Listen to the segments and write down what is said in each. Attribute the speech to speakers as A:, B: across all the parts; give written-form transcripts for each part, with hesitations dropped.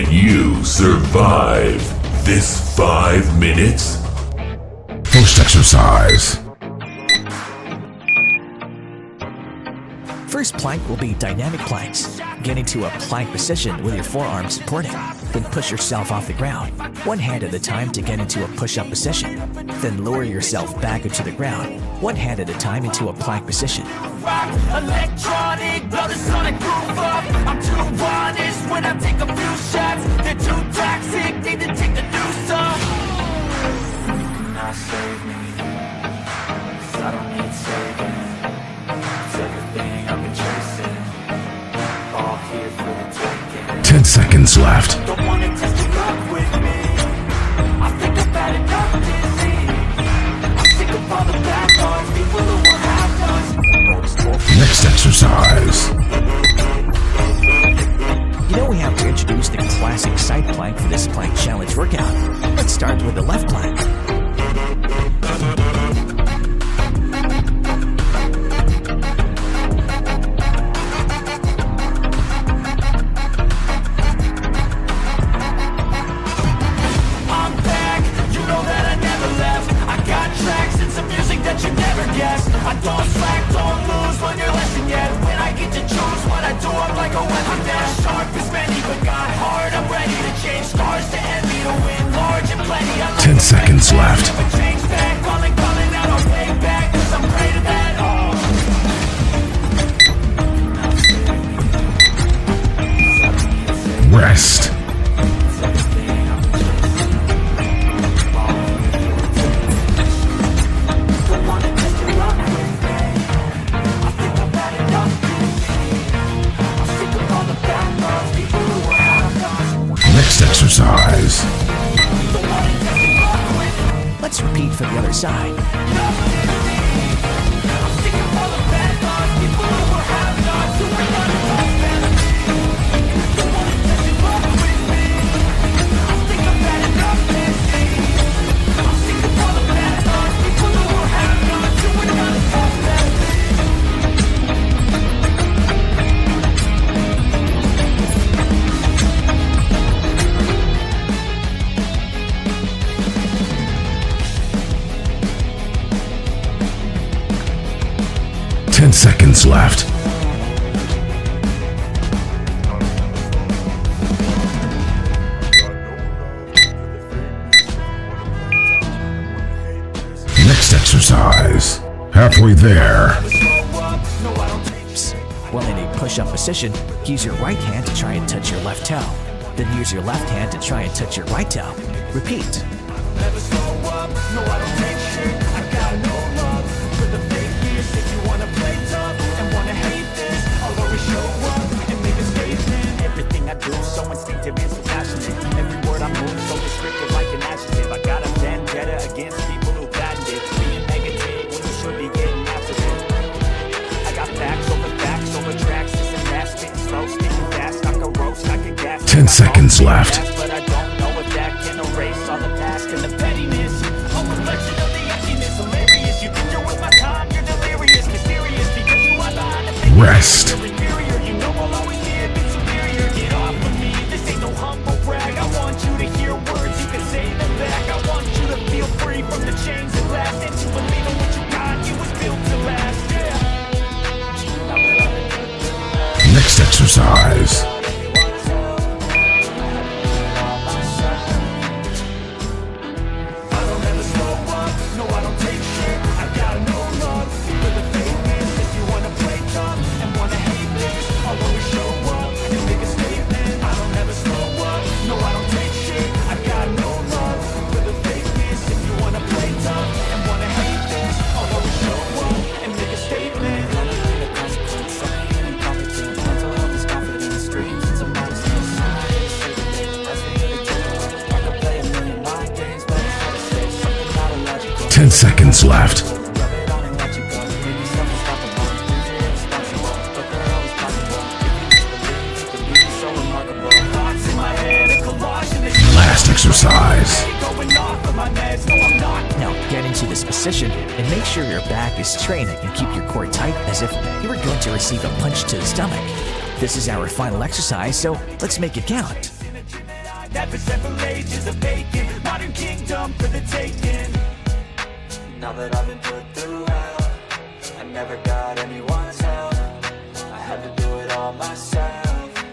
A: Can you survive this 5 minutes?
B: First exercise.
C: First plank will be dynamic planks. Get into a plank position with your forearms supporting. Then push yourself off the ground, one hand at a time to get into a push-up position. Then lower yourself back into the ground, one hand at a time into a plank position.
D: Electronic, blow the sonic groove up. I'm too honest when I take a few shots. They're too toxic, need to take the news off. You cannot save me, 'cause I don't need saving. It's everything I've been chasing, all here for the taking.
B: 10 seconds left.
D: Don't wanna test your luck with me. I think I've had enough disease. I'm sick of all the bad thoughts, people who will have us.
B: Next exercise.
C: You know we have to introduce the classic side plank for this plank challenge workout. Let's start with the left plank.
D: I'm back, you know that I never left. I got tracks and some music that you never guessed. I don't slack, don't lose, learn your lesson yet. When I get to choose what I do, I'm like a weapon that's sharp as many, but got hard. I'm ready to change stars to envy, to win large and plenty.
B: 10 seconds left.
D: Change back, calling out on payback, 'cause I'm great at that.
B: Rest. Next exercise.
C: Let's repeat for the other side.
B: Seconds left. Next exercise. Halfway there.
C: While in a push-up position, use your right hand to try and touch your left toe. Then use your left hand to try and touch your right toe. Repeat.
D: Never slow up, no I don't take shit. I got no love for the fakeness. If you wanna play tough and wanna hate this, I'll always show up and make a statement. Everything I do so instinctive and so passionate. Every word I move so descriptive like an adjective. I got a vendetta against people who patent it. Being negative when you should be getting after it. I got facts over tracks. This and that, spitting slow, speaking fast. I can roast, I can gas.
B: 10 seconds left.
D: But I don't know if that can erase all the past and the pettiness. A reflection of the emptiness, hilarious. You think you're with my time, you're delirious, mysterious because you are behind the figure.
B: Rest.
D: You're inferior, you know I'll always be a bit superior. Get off of me, this ain't no humble brag. I want you to hear words, you can say them back. I want you to feel free from the chains that last, and to believe in what you got, it was built to last.
B: Next exercise. Seconds left. Last exercise.
C: Now get into this position and make sure your back is straight and keep your core tight as if you were going to receive a punch to the stomach. This is our final exercise, so let's make it count.
D: that for several ages of vacant modern kingdom for the taking. Now that I've been put through hell, I never got anyone's help. I had to do it all myself.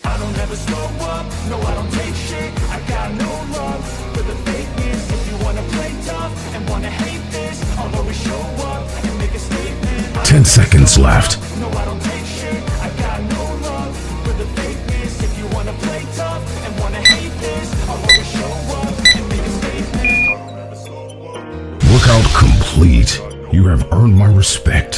D: I don't ever slow up, no I don't take shit. I got no love for the fakeness. If you wanna play tough and wanna hate this, I'll always show up and make a statement.
B: 10 seconds left.
D: No I don't take shit, I got no love for the fakeness. If you wanna play tough and wanna hate this, I'll always show up and make a statement.
B: Workout complete. You have earned my respect.